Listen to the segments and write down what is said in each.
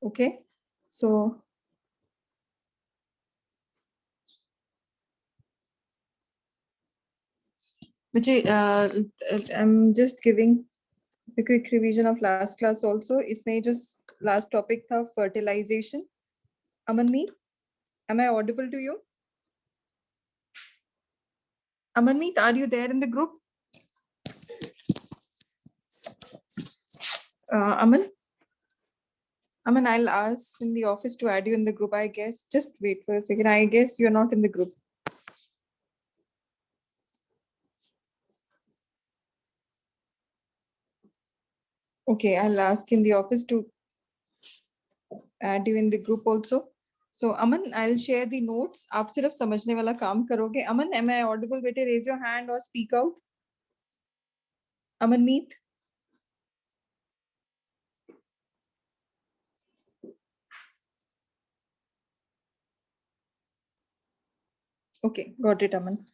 Okay, so which I'm just giving a quick revision of last class also. इसमें just last topic था fertilization. Amanmeet, am I audible to you? Amanmeet, are you there in the group? Aman, I'll ask in the office to add you in the group, I guess. Just wait for a second. I guess you're not in the group. Okay, I'll ask in the office to add you in the group also. So Aman, I'll share the notes. आप सिर्फ समझने वाला काम करोगे. Aman, am I audible? बेटे, raise your hand or speak out. Amanmeet. Okay, got it, Aman.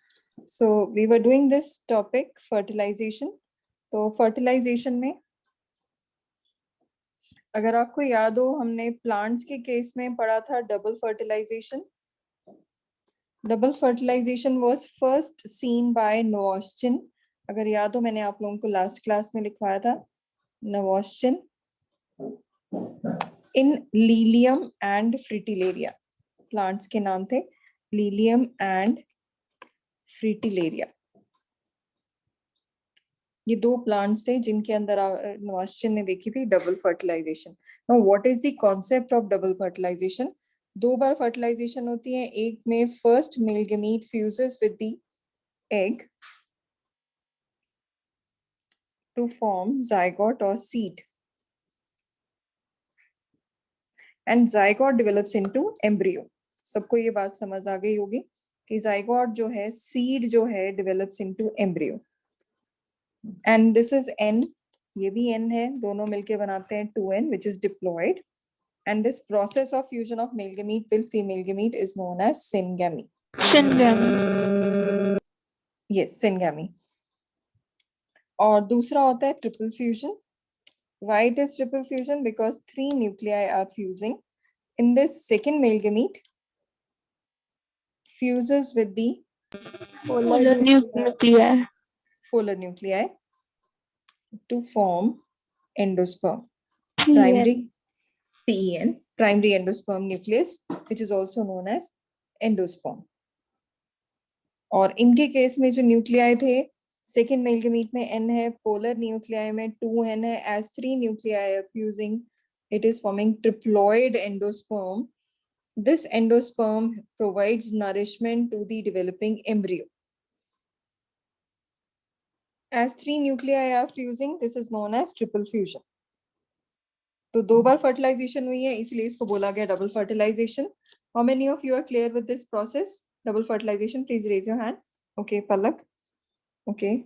So we were doing this topic, fertilization. तो fertilization में अगर आपको याद हो, हमने प्लांट्स के केस में पढ़ा था double fertilisation. Double fertilisation was first seen by Nawaschin. अगर याद हो, मैंने आप लोगों को लास्ट क्लास में लिखवाया था. नोवास्चिन इन लीलियम एंड फ्रिटिलेरिया. प्लांट्स के नाम थे लीलियम एंड फ्रिटिलेरिया. ये दो प्लांट्स थे जिनके अंदर नवाश्चन ने देखी थी double fertilisation. Now what is the concept of double fertilisation? दो बार फर्टिलाइजेशन होती है. एक में first male gamete fuses with the egg to form zygote और seed, and zygote develops into embryo. सबको ये बात समझ आ गई होगी कि जायगोट जो है, सीड जो है, develops into embryo. And this is an. ये भी एन है, दोनों मिलके बनाते हैं 2n, which is diploid. And this process of fusion of male gamete with female gamete is known as syngamy. Syngamy. Yes, syngamy. और दूसरा होता है triple fusion. Why it is triple fusion? Because 3 nuclei are fusing. In this second male gamete fuses with the Polar nuclei. polar nuclei to form endosperm. PN. Primary PEN, primary endosperm nucleus, which is also known as endosperm. और इनके case में जो nuclei थे, second male gamete में n है, polar nuclei में 2n है. as 3 nuclei are fusing, it is forming triploid endosperm. This endosperm provides nourishment to the developing embryo. As 3 nuclei are fusing, this is known as triple fusion. तो दो बार fertilisation हुई है, इसलिए इसको बोला गया double fertilisation. How many of you are clear with this process, double fertilization? Please raise your hand. Okay, Palak. Okay.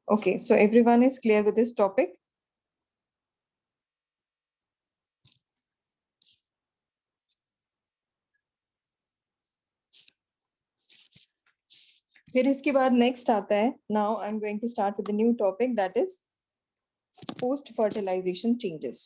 Okay, so everyone is clear with this topic. फिर इसके बाद next आता है. Now I'm going to start with the new topic, that is post fertilization changes.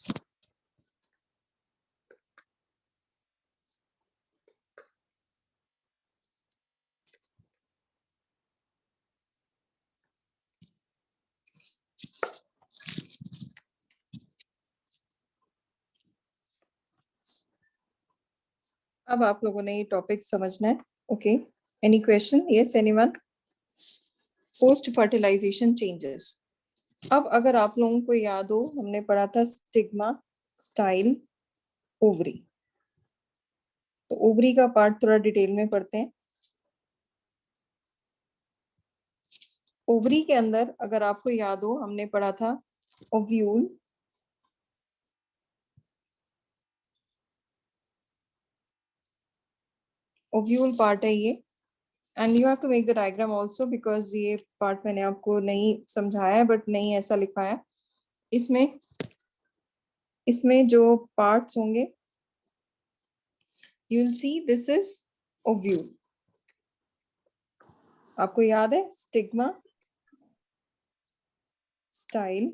अब आप लोगों ने ये टॉपिक समझना है. Okay, any question? Yes, anyone? Post fertilisation changes. अब अगर आप लोगों को याद हो, हमने पढ़ा था स्टिग्मा, स्टाइल, ओवरी. तो ओवरी का पार्ट थोड़ा डिटेल में पढ़ते हैं. ओवरी के अंदर अगर आपको याद हो, हमने पढ़ा था ओव्यूल, ओव्यूल पार्ट है ये. And you have to make the diagram also, because ये पार्ट मैंने आपको नहीं समझाया है, बट नहीं ऐसा लिखवाया. इसमें इसमें जो पार्ट्स होंगे, you will see this is ovule. आपको याद है स्टिग्मा, स्टाइल,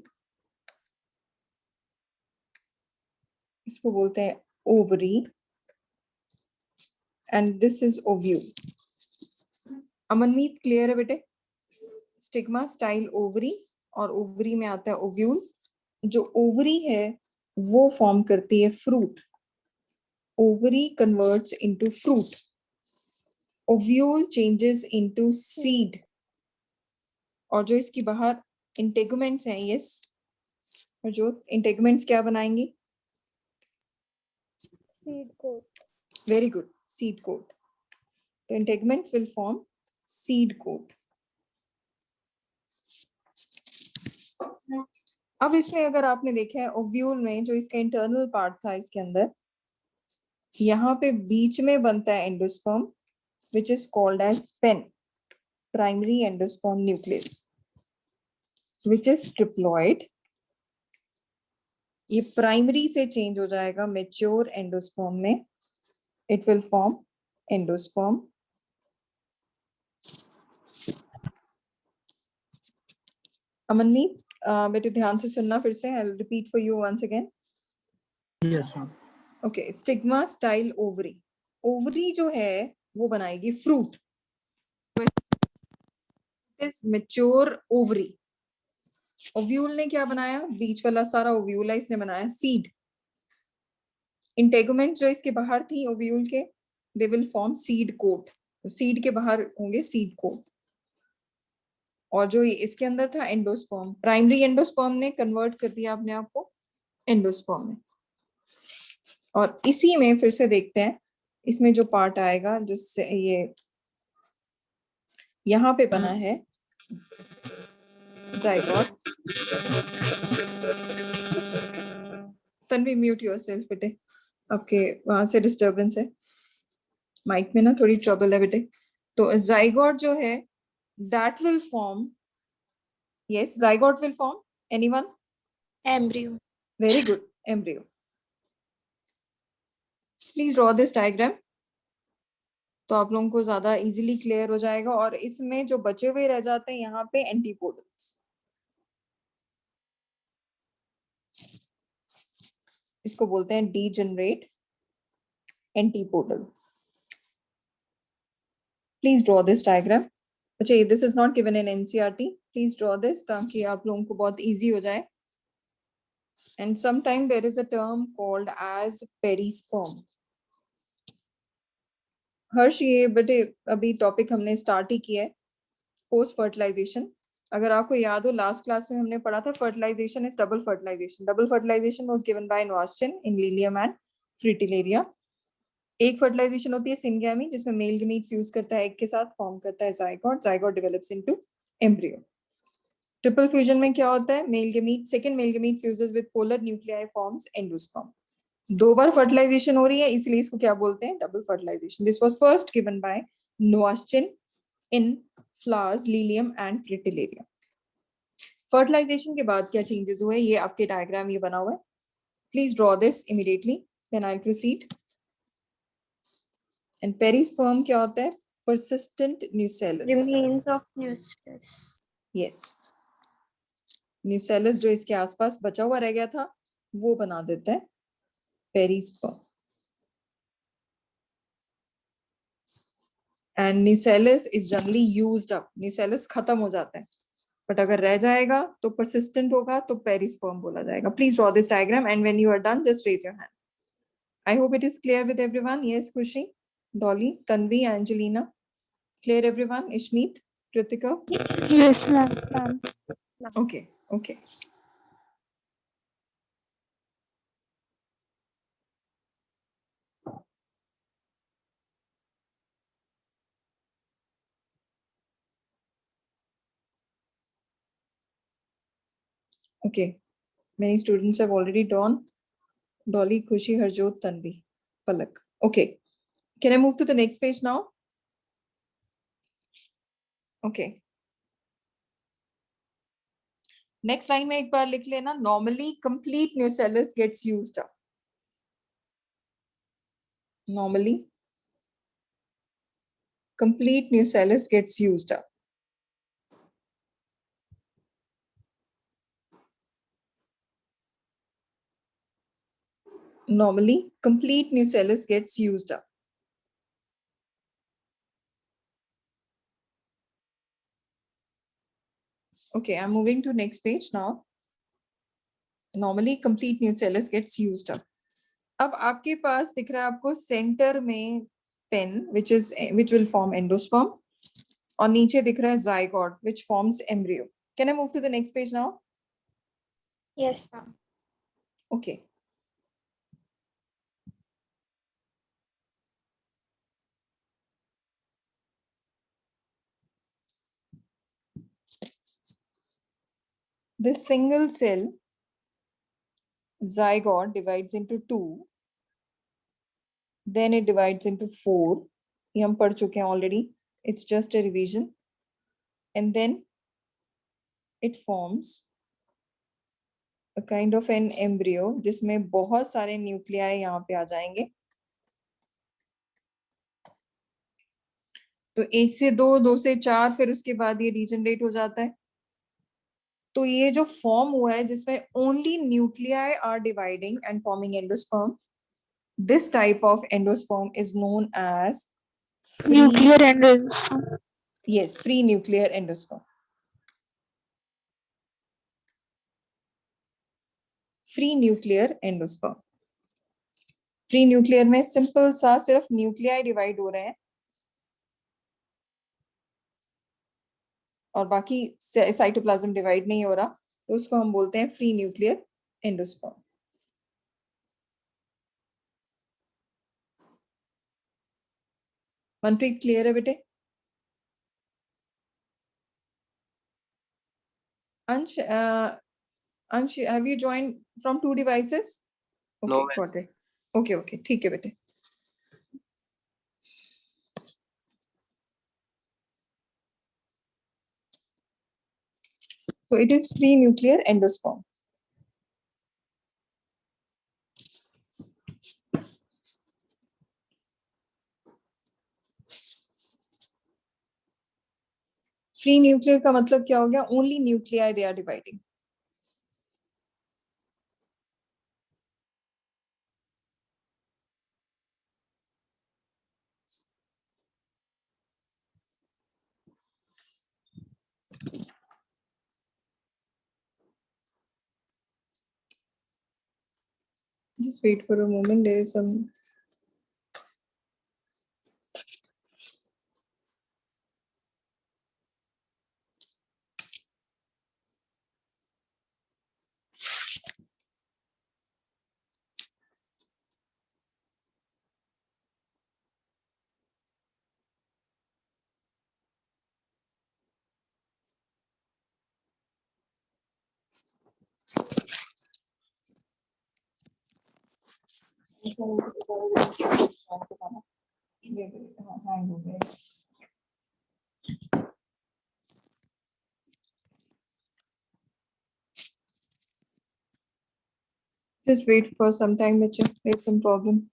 इसको बोलते हैं ovary, and this is ovule. Amanmeet clear है बेटे? स्टिग्मा, स्टाइल, ओवरी, और ओवरी में आता है ओव्यूल। जो ओवरी है वो फॉर्म करती है fruit. Ovary converts into fruit, ovule changes into seed, और जो इसकी बाहर इंटेगुमेंट्स हैं, यस, और जो इंटेगुमेंट्स क्या बनाएंगी? Seed coat. Very good, seed coat. तो integuments will form seed coat. अब इसमें अगर आपने देखा है ओव्यूल में जो इसका इंटरनल पार्ट था, इसके अंदर यहाँ पे बीच में बनता है endosperm, which is called as PEN, primary endosperm nucleus, which is triploid. ये प्राइमरी से चेंज हो जाएगा मेच्योर एंडोस्पर्म में, it will form endosperm. Amanmeet बेटे ध्यान से सुनना फिर से, I will repeat for you once again. Yes ma'am. Okay, stigma, style, ovary. Ovary जो है वो बनाएगी fruit, is mature ovary. Ovule ने क्या बनाया? बीच वाला सारा ओव्यूल है, इसने बनाया सीड। इंटेगुमेंट जो इसके बाहर थी ओव्यूल के, they will form seed coat. Seed के बाहर होंगे सीड कोट, और जो इसके अंदर था एंडोस्पर्म, प्राइमरी एंडोस्पर्म ने कन्वर्ट कर दिया अपने आप को एंडोस्पर्म में। और इसी में फिर से देखते हैं इसमें जो पार्ट आएगा, जिससे ये यहाँ पे बना है जाइगोट। तन्वी म्यूट योरसेल्फ बेटे, आपके वहां से डिस्टरबेंस है, माइक में ना थोड़ी ट्रबल है बेटे। तो जाइगोट जो है that will form, yes, zygote will form, anyone? Embryo. Very good, embryo. Please draw this diagram, तो आप लोगों को ज्यादा इजीली क्लियर हो जाएगा। और इसमें जो बचे हुए रह जाते हैं यहाँ पे एंटीपोडल्स, इसको बोलते हैं degenerate antipodal. Please draw this diagram. अच्छा, this is not given in NCERT, please draw this ताकि आप लोगों को बहुत इजी हो जाए। And sometime there is a term called as perisperm. Harsh, ये बेटे अभी टॉपिक हमने स्टार्ट ही किया है, पोस्ट फर्टिलाइजेशन। अगर आपको याद हो लास्ट क्लास में हमने पढ़ा था fertilisation is double fertilisation. Double fertilisation was given by Nawaschin in Lilium and Fritillaria. एक फर्टिलाइजेशन होती है सिंगैमी, जिसमें मेल गमीट फ्यूज करता है एग के साथ, फॉर्म करता है zygote, zygote develops into embryo. Triple fusion में क्या होता है? Male gamete, second mail gamete fuses with polar nuclei forms endosperm. दो बार फर्टिलाइजेशन हो रही है, इसलिए इसको क्या बोलते हैं? Double fertilisation. This was first given by Nawaschin in flowers, Lilium and Fritillaria. Fertilisation के बाद क्या चेंजेस हुए, ये आपके डायग्राम ये बना हुआ है। Please draw this immediately, then I proceed. And perisperm क्या होता है? persistent nucellus. Remains of nucleus. Yes, nucellus जो इसके आसपास बचा हुआ रह गया था वो बना देता है perisperm. And nucellus is generally used up, nucellus खत्म हो जाता है, बट अगर रह जाएगा तो persistent होगा तो पेरिस्पर्म बोला जाएगा। Please draw this diagram and when you are done just raise your hand. I hope it is clear with everyone. Yes Khushi, Dolly, Tanvi, Angelina, clear everyone? Ishmeet, Kritika? Yes ma'am. Okay okay. Okay, many students have already drawn. Dolly, Khushi, Harjot, Tanvi, Palak. Okay, can I move to the next page now? Okay. Next line में एक बार लिख लेना, normally complete nucellus gets used up. Normally complete nucellus gets used up. Normally, complete nucellus gets used up. Okay, I'm moving to next page now. Normally, complete nucellus gets used up. अब आपके पास दिख रहा है आपको centre में pen which will form endosperm और नीचे दिख रहा है zygote which forms embryo. Can I move to the next page now? Yes, ma'am. Okay. This single cell zygote divides into two. Then it divides into four. ये हम पढ़ चुके हैं already. It's just a revision. And then it forms a kind of an embryo जिसमें बहुत सारे nuclei यहाँ पे आ जाएंगे. तो 1 से 2, 2 से 4, फिर उसके बाद ये डिजेनरेट हो जाता है. तो ये जो फॉर्म हुआ है जिसमें only nuclei are dividing and forming endosperm, this type of endosperm is known as Nuclear endosperm. yes, free nuclear endosperm. Free nuclear endosperm. Free nuclear में सिंपल सा सिर्फ न्यूक्लियाई डिवाइड हो रहे हैं और बाकी साइटोप्लाज्म डिवाइड नहीं हो रहा, तो उसको हम बोलते हैं free nuclear endosperm. Manpreet clear है बेटे? अंश have you joined from 2 devices? Okay, No, got it. Okay, ठीक है बेटे. So it is free nuclear endosperm. Free nuclear का मतलब क्या हो गया? Only nuclei they are dividing. Just wait for a moment. There is some. Just wait for some time, Mitchell. There's some problem.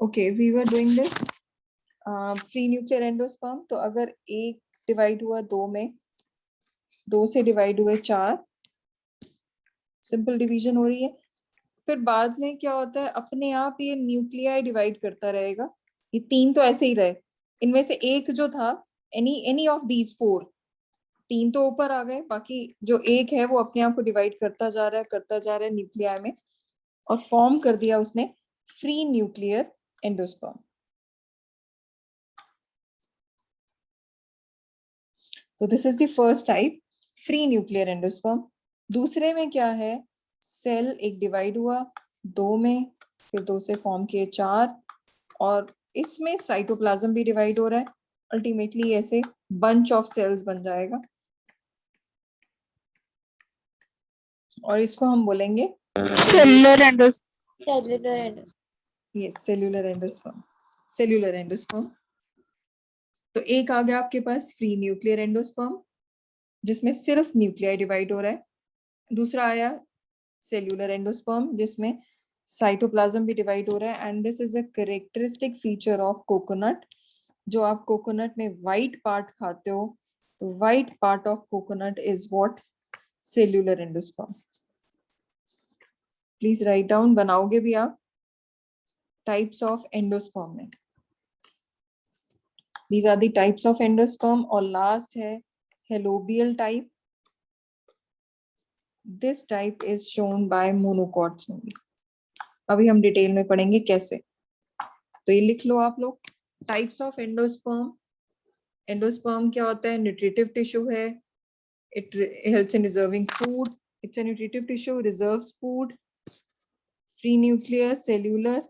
Okay, we were doing this free nuclear endosperm. तो अगर एक divide हुआ 2 में, 2 से divide हुए 4, simple division हो रही है. फिर बाद में क्या होता है, अपने आप ये न्यूक्लियाई डिवाइड करता रहेगा. ये 3 तो ऐसे ही रहे, इनमें से एक जो था एनी ऑफ दीज 4, 3 तो ऊपर आ गए, बाकी जो एक है वो अपने आप को डिवाइड करता जा रहा है न्यूक्लियाई में, और फॉर्म कर दिया उसने फ्री न्यूक्लियर एंडोस्पर्म. तो this is the first type, free nuclear endosperm. दूसरे में क्या है, सेल एक डिवाइड हुआ 2 में, फिर 2 से फॉर्म किए 4, और इसमें साइटोप्लाज्म भी डिवाइड हो रहा है. अल्टीमेटली ऐसे बंच ऑफ सेल्स बन जाएगा और इसको हम बोलेंगे Cellular endosperm. Cellular endosperm. Yes cellular endosperm. Cellular endosperm. तो एक आ गया आपके पास फ्री न्यूक्लियर एंडोस्पर्म जिसमें सिर्फ न्यूक्लियाई डिवाइड हो रहा है. दूसरा आया सेल्यूलर एंडोस्पर्म, जिसमें साइटोप्लाज्म भी डिवाइड हो रहा है, and this is a characteristic feature of coconut. जो आप कोकोनट में व्हाइट पार्ट खाते हो, तो white part of coconut is what? Cellular endosperm. Please write down, बनाओगे भी आप, टाइप्स ऑफ एंडोस्पर्म में। These are the types of endosperm, और लास्ट है helobial type. This type is shown by monocots only. अभी हम डिटेल में पढ़ेंगे कैसे। तो ये लिख लो आप लोग, टाइप्स ऑफ एंडोस्पर्म। एंडोस्पर्म क्या होता है? न्यूट्रिटिव टिश्यू है, it helps in reserving food, it's a nutritive tissue, reserves food, free nuclear, cellular.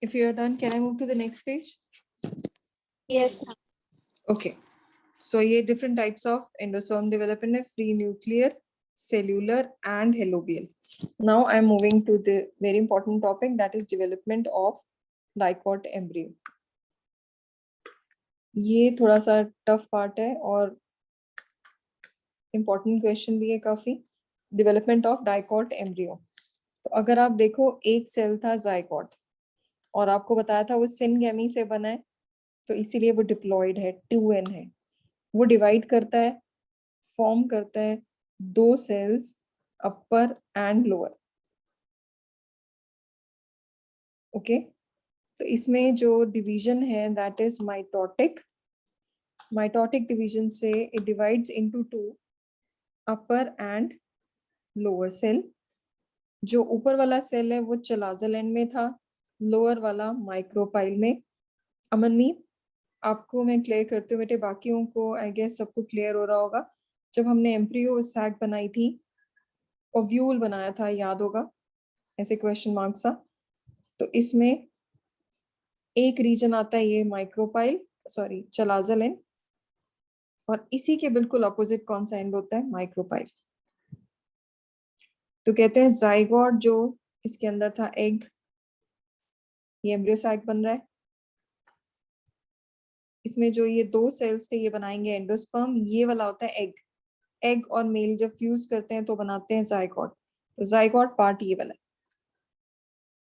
If you are done, can I move to the next page? Yes, ma'am. Okay, so ये different types of endosperm development है, free nuclear, cellular and helobial. Now I am moving to the very important topic, that is development of dicot embryo. ये थोड़ा सा tough part है और important question भी है काफी। development of dicot embryo. तो अगर आप देखो, एक सेल था zygote और आपको बताया था वो सिनगेमी से बना है, तो इसीलिए वो डिप्लॉयड है, 2n है। वो डिवाइड करता है, फॉर्म करता है दो cells, upper and lower. Okay, तो इसमें जो डिवीजन है that is mitotic. Mitotic division से it divides into two, upper and lower cell. जो ऊपर वाला सेल है वो चलाजल एंड में था, लोअर वाला माइक्रोपाइल में। अमनमीत, आपको मैं क्लियर करते हुए बेटे, बाकियों को आई गेस सबको क्लियर हो रहा होगा। जब हमने एम्ब्रियो सैक बनाई थी, ओव्यूल बनाया था, याद होगा, ऐसे क्वेश्चन मार्क सा। तो इसमें एक रीजन आता है ये माइक्रोपाइल, सॉरी चलाजल एंड, और इसी के बिल्कुल अपोजिट कौन सा एंड होता है? माइक्रोपाइल। तो कहते हैं जाइगोट जो इसके अंदर था एग, ये एम्ब्रियो सैक बन रहा है। इसमें जो ये दो सेल्स थे ये बनाएंगे एंडोस्पर्म, ये वाला होता है एग। एग और मेल जब फ्यूज करते हैं तो बनाते हैं जाइगोट। तो जाइगोट पार्ट ये वाला है।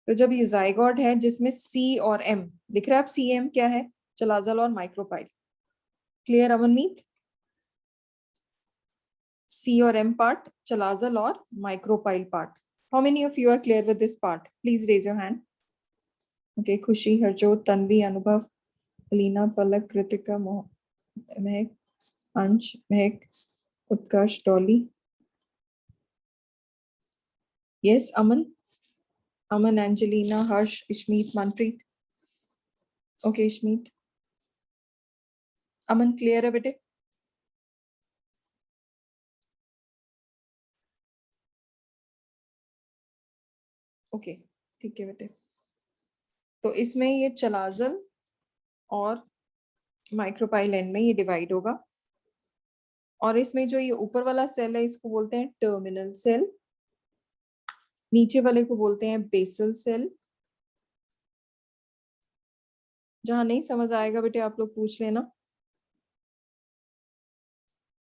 तो जब ये जाइगोट है जिसमें सी और एम दिख रहा है, आप सी एम क्या है? चलाजल और माइक्रोपाइल। क्लियर अमनमीत? सी और एम पार्ट, चलाजल और micropyle part. How many of you are clear with this part? Please raise your hand. Okay, Khushi, Harjot, Tanvi, अनुभव, अलीना, पलक, कृतिका, महक, अंश, महक, उत्कर्ष, डॉली। यस अमन, अमन, एंजेलिना, हर्ष, इश्मीत, मनप्रीत। ओके इश्मीत, अमन क्लियर है बेटे? ओके ठीक है बेटे। तो इसमें ये चलाजल और माइक्रोपाइल एंड में ये डिवाइड होगा, और इसमें जो ये ऊपर वाला सेल है इसको बोलते हैं टर्मिनल सेल, नीचे वाले को बोलते हैं बेसल सेल। जहां नहीं समझ आएगा बेटे आप लोग पूछ लेना।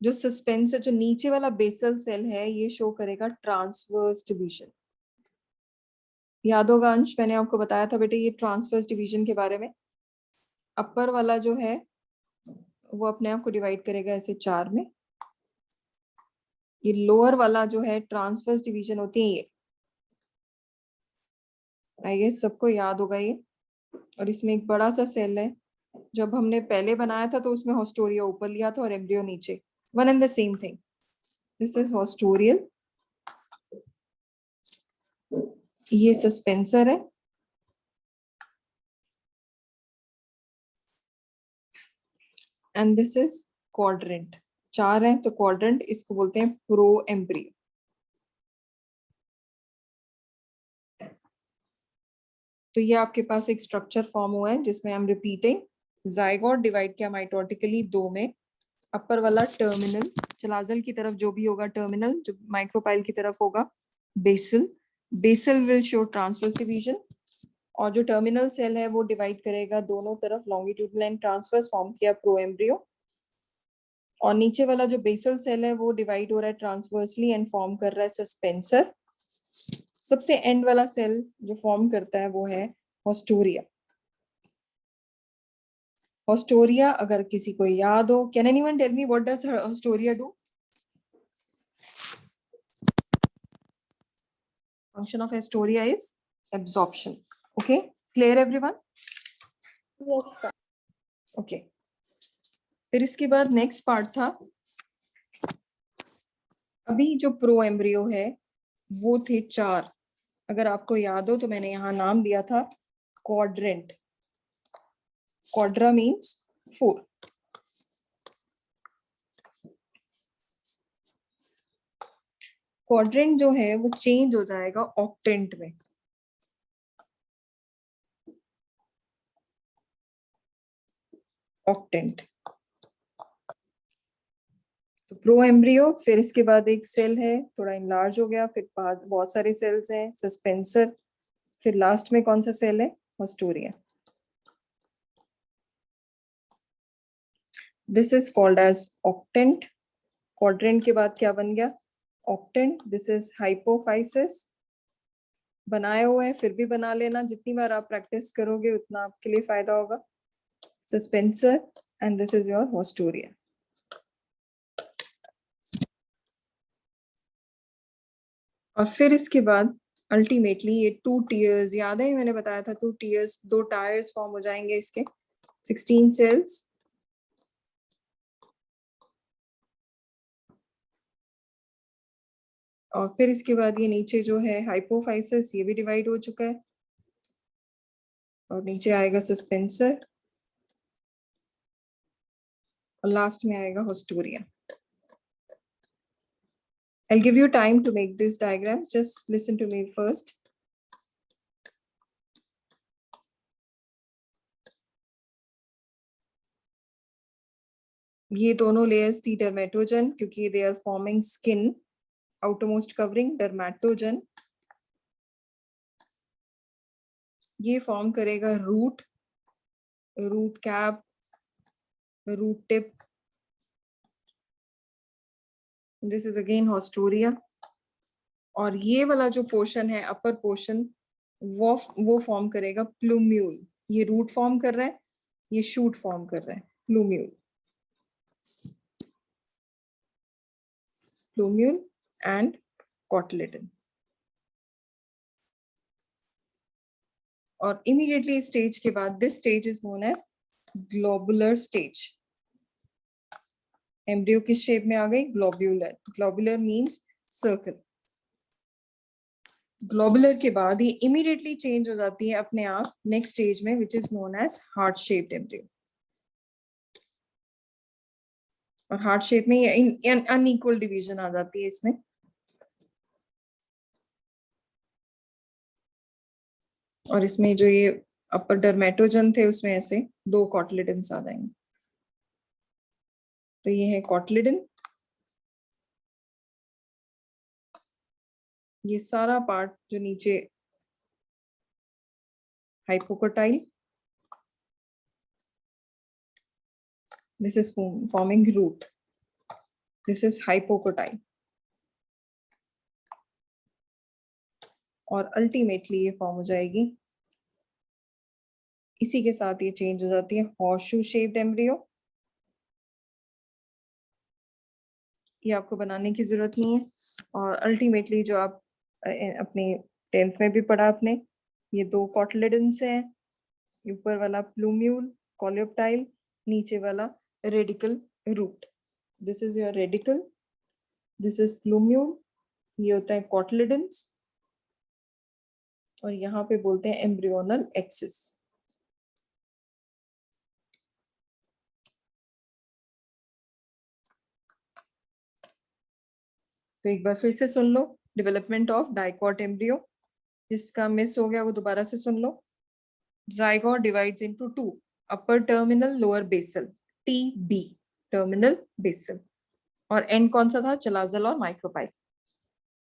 जो सस्पेंस है, जो नीचे वाला बेसल सेल है ये शो करेगा ट्रांसवर्स डिवीजन। याद होगा अंश, मैंने आपको बताया था बेटे ये ट्रांसवर्स डिवीजन के बारे में। अपर वाला जो है वो अपने आप को डिवाइड करेगा ऐसे चार में। ये लोअर वाला जो है ट्रांसवर्स डिवीजन होती है ये, आई गेस सबको याद होगा ये। और इसमें एक बड़ा सा सेल है, जब हमने पहले बनाया था तो उसमें होस्टोरिया ऊपर लिया था और एम्ब्रियो नीचे। one and the same thing. This is hostorial. ये सस्पेंसर है. And this is quadrant. 4 है तो quadrant इसको बोलते हैं प्रोएम्ब्रियो. तो ये आपके पास एक स्ट्रक्चर फॉर्म हुआ है जिसमें हम रिपीटिंग जाइगोट डिवाइड किया माइटोटिकली 2 में. अपर वाला टर्मिनल, चलाजल की तरफ जो भी होगा टर्मिनल, जो माइक्रोपाइल की तरफ होगा basal. Basal will show transverse division, और जो टर्मिनल सेल है वो डिवाइड करेगा दोनों तरफ लॉन्गिट्यूडनल एंड ट्रांसवर्स, फॉर्म किया प्रोएम्ब्रियो. और नीचे वाला जो बेसल सेल है वो डिवाइड हो रहा है ट्रांसवर्सली एंड फॉर्म कर रहा है सस्पेंसर. सबसे एंड वाला सेल जो फॉर्म करता है वो है हॉस्टोरिया. हॉस्टोरिया अगर किसी को याद हो, can anyone tell me what does haustoria do? Function of haustoria is absorption. Okay, clear everyone? Yes, sir. Okay. फिर इसके बाद नेक्स्ट पार्ट था, अभी जो प्रो एम्ब्रियो है वो थे 4. अगर आपको याद हो तो मैंने यहाँ नाम दिया था क्वाड्रेंट. Quadra means 4. क्वाड्रेंट जो है वो चेंज हो जाएगा ऑक्टेंट में. ऑक्टेंट. तो प्रो एम्ब्रियो, फिर इसके बाद एक सेल है थोड़ा इनलार्ज हो गया, फिर पास बहुत सारे सेल्स हैं, सस्पेंसर, फिर लास्ट में कौन सा सेल है? Haustoria. This is called as octant. Quadrant के बाद क्या बन गया? ऑक्टेंट. This is hypophysis. बनाए हुए हैं फिर भी बना लेना, जितनी बार आप प्रैक्टिस करोगे उतना आपके लिए फायदा होगा. Suspensor and this is your haustoria. और फिर इसके बाद अल्टीमेटली ये 2 टीयर्स, याद है मैंने बताया था 2 टीयर्स, 2 टायर्स फॉर्म हो जाएंगे इसके. 16 सेल्स. और फिर इसके बाद ये नीचे जो है हाइपोफाइसिस, ये भी डिवाइड हो चुका है. और नीचे आएगा सस्पेंसर और लास्ट में आएगा haustoria. I'll give you time to make these diagrams. Just listen to me first. ये दोनों layers थी dermatogen, क्योंकि they are forming skin. Outermost covering dermatogen. ये फॉर्म करेगा root, root cap, root tip. This is again haustoria. और ये वाला जो पोर्शन है अपर पोर्शन, वो फॉर्म करेगा प्लूम्यूल. ये रूट फॉर्म कर रहा है, ये शूट फॉर्म कर रहा है, प्लूम्यूल. Plumule and cotyledon. और इमीडिएटली स्टेज के बाद this stage is known as globular stage. Embryo किस शेप में आ गई? Globular. Globular means circle. Globular के बाद ये इमीडिएटली चेंज हो जाती है अपने आप नेक्स्ट स्टेज में, which is known as heart shaped embryo. और हार्ट शेप में ये अनइक्वल डिवीजन आ जाती है इसमें. और इसमें जो ये अपर डर्मेटोजन थे उसमें ऐसे 2 कॉटिलेडन्स आ जाएंगे. तो ये है कॉटिलेडन. ये सारा पार्ट जो नीचे hypocotyl, this is forming root. This is hypocotyl. और अल्टीमेटली ये फॉर्म हो जाएगी. इसी के साथ ये चेंज हो जाती है हॉर्सशू शेप्ड एम्ब्रियो. ये आपको बनाने की जरूरत नहीं है. और अल्टीमेटली जो आप अपने 10th में भी पढ़ा आपने, ये 2 कॉटिलेडन्स हैं. ऊपर वाला प्लूम्यूल कोलियोप्टाइल, नीचे वाला radicle root. This is your radicle, this is plumule, ये होता है कॉटलिडेंस, और यहाँ पे बोलते हैं एम्ब्रियोनल एक्सिस। तो एक बार फिर से सुन लो, डेवलपमेंट ऑफ डाइकॉट एम्ब्रियो, जिसका मिस हो गया वो दोबारा से सुन लो। zygote divides into two, upper terminal, lower basal, TB, terminal basal, और एंड कौन सा था, चलाजल और माइक्रोपाइल।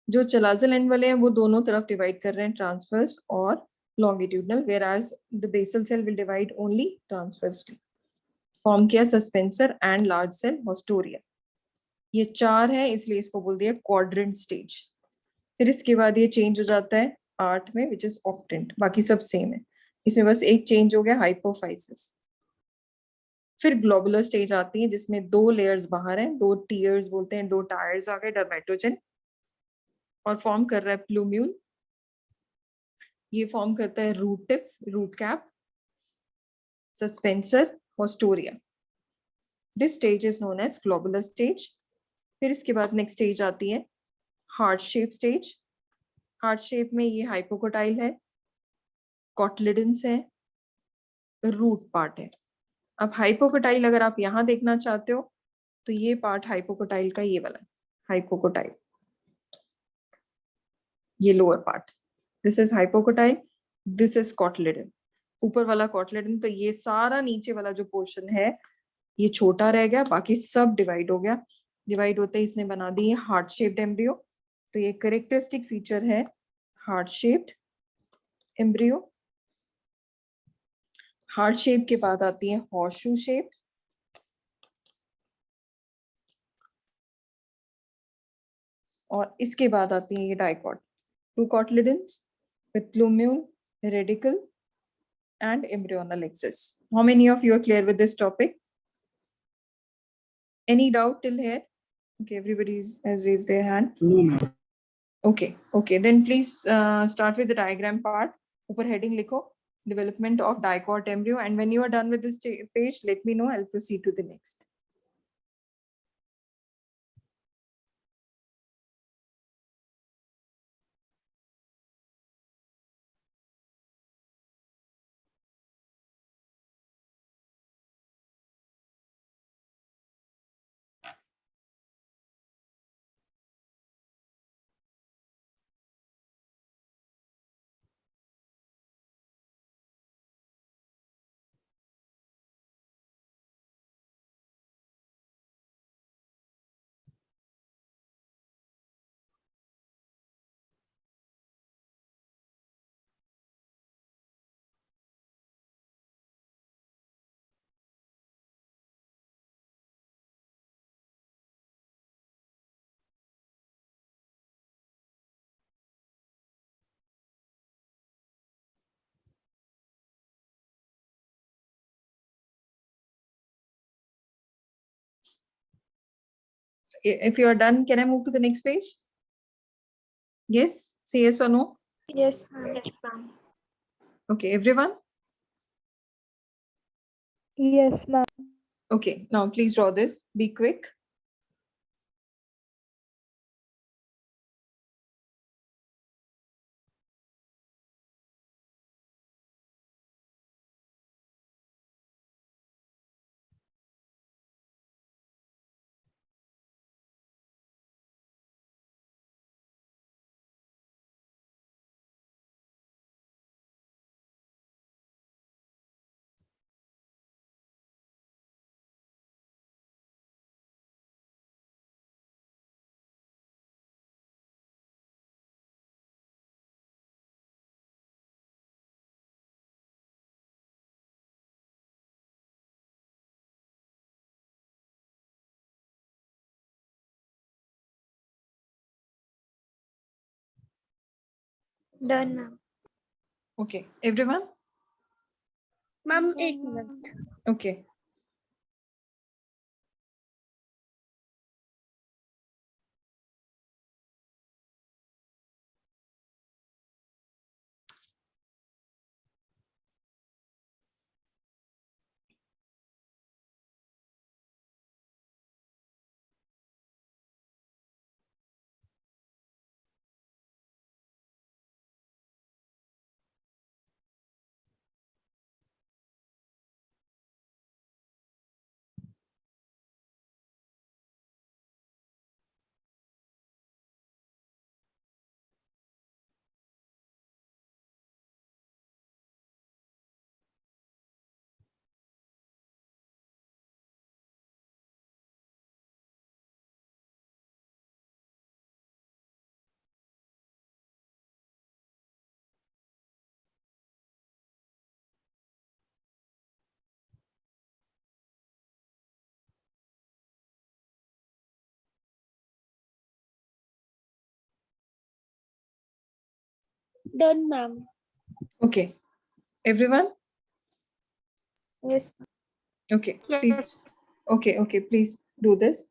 जो चलाजल एंड वाले हैं वो दोनों तरफ डिवाइड कर रहे हैं, ट्रांसवर्स और longitudinal, where as the basal cell will divide only transversely. Form किया suspensor and large cell haustoria. ये 4 है, इसलिए इसको बोल दिया क्वाड्रेंट स्टेज। फिर इसके बाद ये चेंज हो जाता है 8 में, विच इज ऑक्टेंट। बाकी सब सेम है, इसमें बस एक चेंज हो गया, हाइपोफाइसिस। फिर ग्लोबुलर स्टेज आती है, जिसमें 2 लेयर्स बाहर हैं, 2 टीयर्स बोलते हैं, 2 टायर्स आ गए, डर्मेटोजन, और फॉर्म कर रहा है प्लूम्यूल। ये फॉर्म करता है root tip, root cap, suspensor, haustoria. This stage is known as globular stage. फिर इसके बाद नेक्स्ट स्टेज आती है heart shape stage. Heart shape में ये हाइपोकोटाइल है, कॉटलिडेंस है, रूट पार्ट है। अब हाइपोकोटाइल अगर आप यहाँ देखना चाहते हो तो ये पार्ट हाइपोकोटाइल का ये वाला, हाइपोकोटाइल, ये lower part, this is hypocotyl, this is cotyledon, ऊपर वाला कॉटलिडन। तो ये सारा नीचे वाला जो पोर्शन है ये छोटा रह गया, बाकी सब डिवाइड हो गया। डिवाइड होते ही इसने बना दी है हार्ट शेप्ड एम्ब्रियो। तो ये करेक्टरिस्टिक फीचर है heart shaped embryo. Heart shape के बाद आती है हॉर्सशू शेप, और इसके बाद आती है ये dicot, 2 cotyledons with plumule, radicle, and embryonal axis. How many of you are clear with this topic? Any doubt till here? Okay, everybody has raised their hand. No, ma'am. Okay, then please start with the diagram part. ऊपर heading लिखो, development of dicot embryo, and when you are done with this page, let me know. I'll proceed to the next. If you are done, can I move to the next page? Yes, say yes or no. Yes, ma'am. Yes, ma'am. Okay, everyone. Yes, ma'am. Okay, now please draw this. Be quick. Done, ma'am. Okay, everyone. Ma'am, एक minute. Okay. Done, ma'am. Okay, everyone? Yes. Okay, Yes. please. Okay, please do this.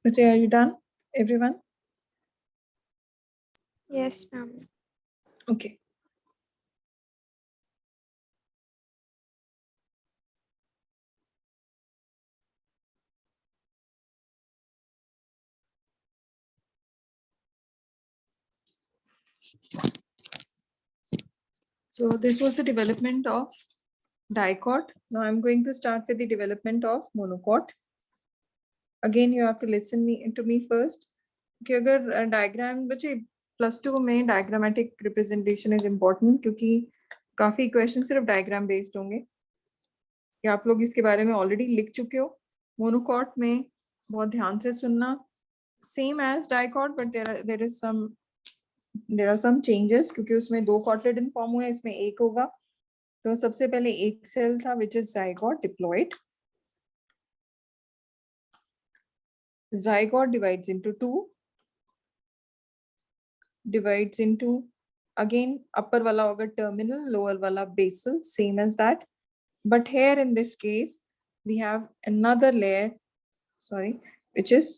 Okay, are you done, everyone? Yes, ma'am. Okay. So this was the development of dicot. Now I'm going to start with the development of monocot. Again, you have to listen to me first. कि अगर diagram बच्चे +2 में diagrammatic representation is important, क्योंकि काफी question सिर्फ diagram based होंगे, कि आप लोग इसके बारे में ऑलरेडी लिख चुके हो। मोनोकॉट में बहुत ध्यान से सुनना, same as dicot but there are some changes, क्योंकि उसमें 2 कॉटलेडन फॉर्म हुए, इसमें एक होगा। तो सबसे पहले एक सेल था which is zygote diploid. Zygote divides into 2, divides into, again upper wala hoga terminal, lower wala basal, same as that. But here in this case we have another layer, sorry, which is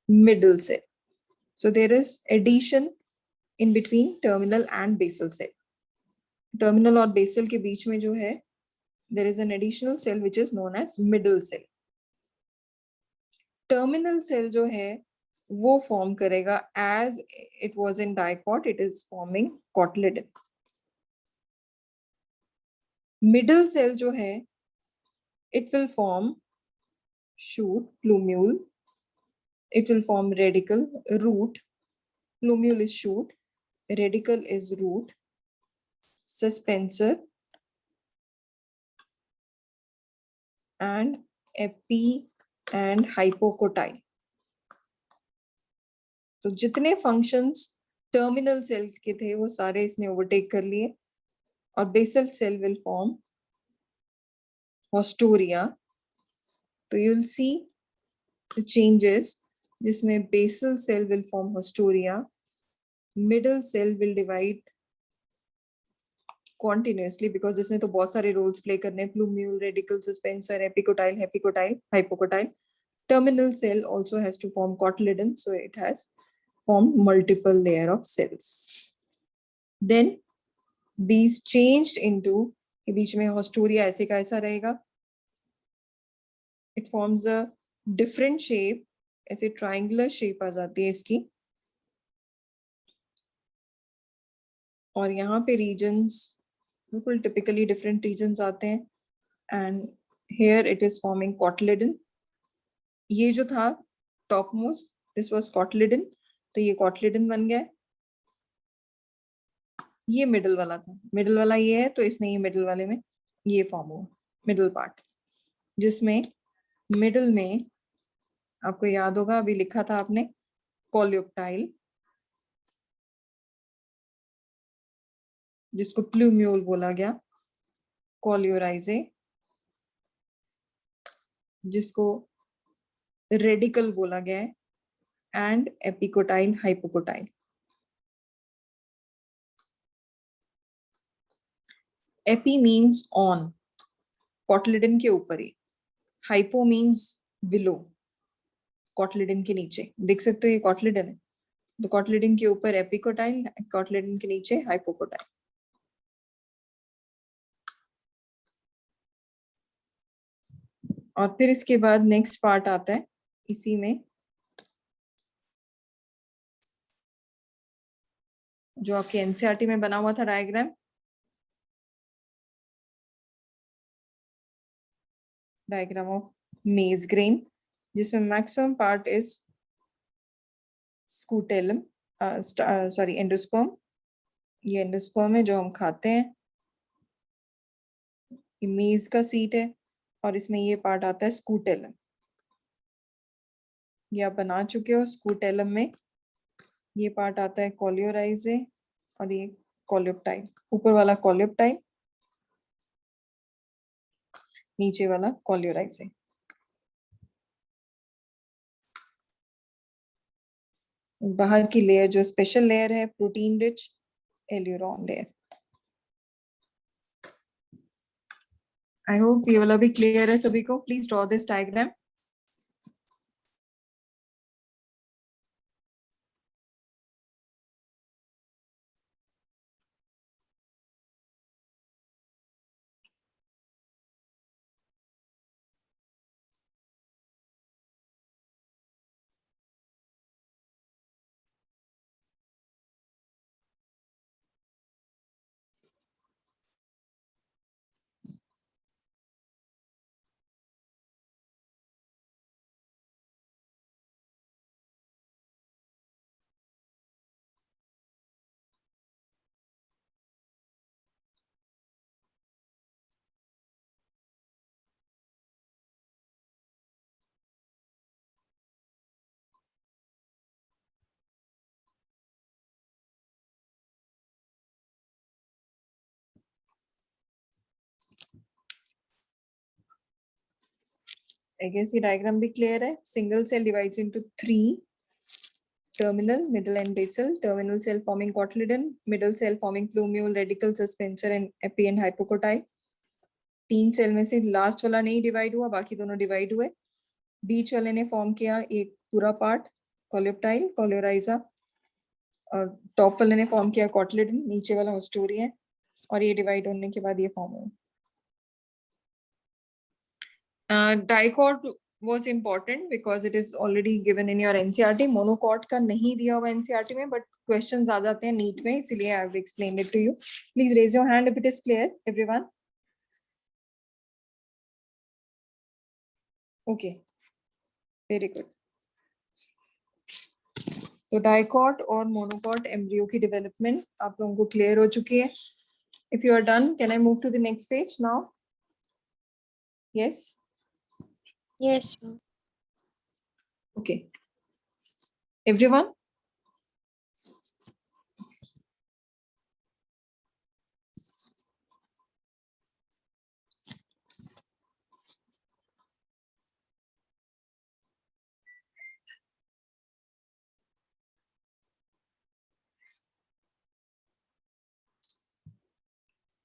middle cell. So there is addition in between terminal and basal cell. Terminal और basal के बीच में जो है, there is an additional cell which is known as middle cell. Terminal cell जो है वो form करेगा as it was in dicot, it is forming cotyledon. Middle cell जो है, it will form shoot, plumule, it will form radicle, root. Plumule is shoot, radicle is root, suspensor, and epi and hypocotyle. तो जितने functions terminal cell के थे वो सारे इसने overtake कर लिए, और basal cell will form haustoria. तो you will see the changes, जिसमें basal cell will form haustoria, middle cell will divide continuously, because इसने तो बहुत सारे रोल्स प्ले करने, plumule, radicle, suspensor, epicotyle, hypocotyle, hypocotyle. Terminal cell also has to form cotyledon, so it has formed multiple layer of cells. Then these changed into, के बीच में haustoria ऐसे का ऐसा रहेगा, it forms a different shape, ऐसे triangular shape आ जाती है इसकी, और यहाँ पे regions बिल्कुल typically different regions आते हैं, and here it is forming cotyledon. ये जो था top most, this was cotyledon, तो ये cotyledon बन गया. ये मिडल वाला था, मिडल वाला ये है, तो इसने ये मिडल वाले में ये फॉर्म हुआ मिडल पार्ट, जिसमें मिडल में आपको याद होगा अभी लिखा था आपने कोलियोप्टाइल, जिसको प्लूम्यूल बोला गया, कोलियोराइजे जिसको रेडिकल बोला गया है, and epicotyle hypocotyle. Epi means on, कोटलिडन के ऊपर ही. हाइपो मीन्स बिलो, कोटलिडन के नीचे. देख सकते हो ये कोटलिडन है, तो कोटलिडन के ऊपर एपिकोटाइल, कोटलिडन के नीचे हाइपोकोटाइल. और फिर इसके बाद नेक्स्ट पार्ट आता है इसी में, जो आपके एनसीईआरटी में बना हुआ था diagram. Diagram of maize grain, जिसमें maximum part is scutellum, sorry endosperm. ये एंडोस्पर्म है जो हम खाते हैं. ये मेज का सीट है और इसमें ये पार्ट आता है स्कूटेलम. ये आप बना चुके हो. स्कूटेलम में ये पार्ट आता है कोलियोराइजे और ये कोलियोप्टाइल. ऊपर वाला कोलियोप्टाइल, नीचे वाला कोलियोराइजे. बाहर की लेयर जो स्पेशल लेयर है, protein rich aleurone layer. I hope ये वाला भी क्लियर है सभी को. Please draw this diagram. I guess the diagram be clear है. Single cell divides into 3: terminal, middle and basal. Terminal cell forming cotyledon, middle cell forming plumule, radical suspensor and epi and hypocotyle. 3 cell में से last वाला नहीं divide हुआ, बाकी दोनों divide हुए. बीच वाले ने फॉर्म किया एक पूरा पार्ट कोलियोप्टाइल, कोलियोराइजा, और टॉप वाले ने फॉर्म किया कोटलिडन, नीचे वाला ओस्टोरिया, और ये डिवाइड होने के बाद ये फॉर्म हुआ. Dicot was important because it is already given in your NCERT. Monocot का नहीं दिया हुआ NCERT में, but questions आ जाते हैं नीट में, इसलिए I have explained it to you. Please raise your hand if it is clear, everyone. Okay, very good. तो डाइकॉट और मोनोकॉट एम्ब्रियो की डेवलपमेंट आप लोगों को क्लियर हो चुकी है. If you are done, can I move to the next page now? Yes. Yes, ma'am. Okay. Everyone.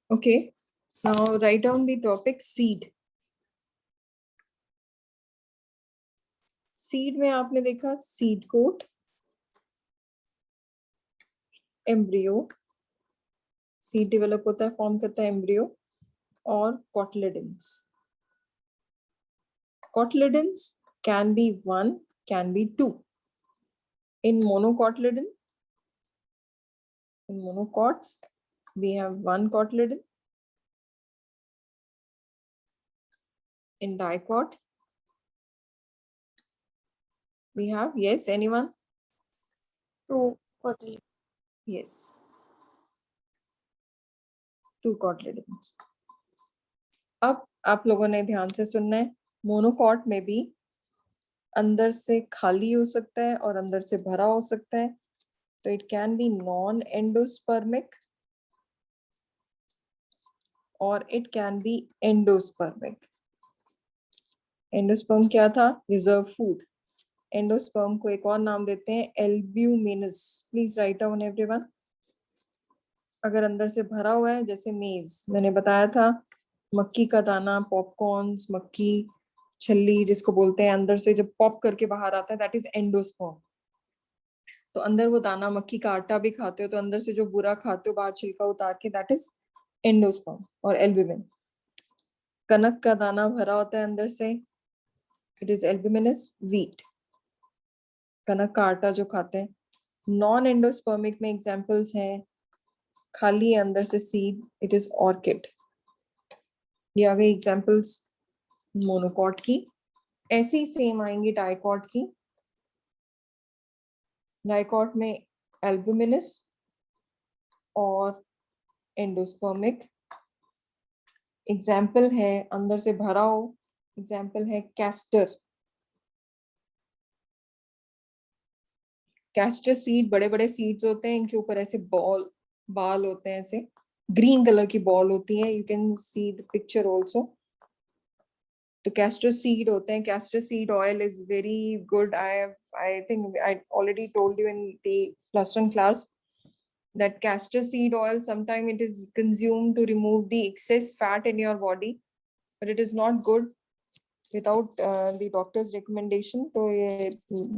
Okay. Now write down the topic seed. Seed में आपने देखा seed coat, embryo, seed develop होता है, form करता है embryo, और cotyledons. Cotyledons can be 1, can be 2. In monocotyledon, in monocots, we have 1 cotyledon. In dicot, we have, yes, anyone? 2 cotyledons. Yes, 2 cotyledons. अब आप लोगों ने ध्यान से सुनना है. मोनोकॉट में भी अंदर से खाली हो सकता है और अंदर से भरा हो सकता है. तो it can be non endospermic और it can be endospermic. Endosperm क्या था? Reserve food. एंडोस्पर्म को एक और नाम देते हैं albuminous. Please write down everyone. अगर अंदर से भरा हुआ है, जैसे मेज मैंने बताया था, मक्की का दाना, पॉपकॉर्न्स, मक्की छल्ली जिसको बोलते हैं, अंदर से जब पॉप करके बाहर आता है, दैट इज एंडोस्पर्म. तो अंदर वो दाना, मक्की का आटा भी खाते हो तो अंदर से जो बुरा खाते हो बाहर छिलका उतार के, दैट इज एंडोस्पर्म और एल्ब्यूमिन. कनक का दाना भरा होता है अंदर से, इट इज एल्ब्यूमिनस. व्हीट, कनक का आटा जो खाते हैं. नॉन एंडोस्पर्मिक में एग्जांपल्स हैं, खाली है अंदर से सीड, इट इज ऑर्किड. ये आ गई एग्जांपल्स मोनोकॉट की. ऐसी सेम आएंगी डाइकॉट की. डाइकॉट में एल्ब्यूमिनस और एंडोस्पर्मिक. एग्जाम्पल है अंदर से भरा हो, एग्जाम्पल है कैस्टर. कैस्टर सीड बड़े बड़े सीड्स होते हैं, इनके ऊपर ऐसे बाल होते हैं, ऐसे ग्रीन कलर की बॉल होती है. You can see the picture also. तो कैस्टर सीड होते हैं. Castor seed oil is very good. I think I already told you in the +1 class that castor seed oil sometimes it is consumed to remove the excess fat in your body, but it is not good without the doctor's recommendation. तो ये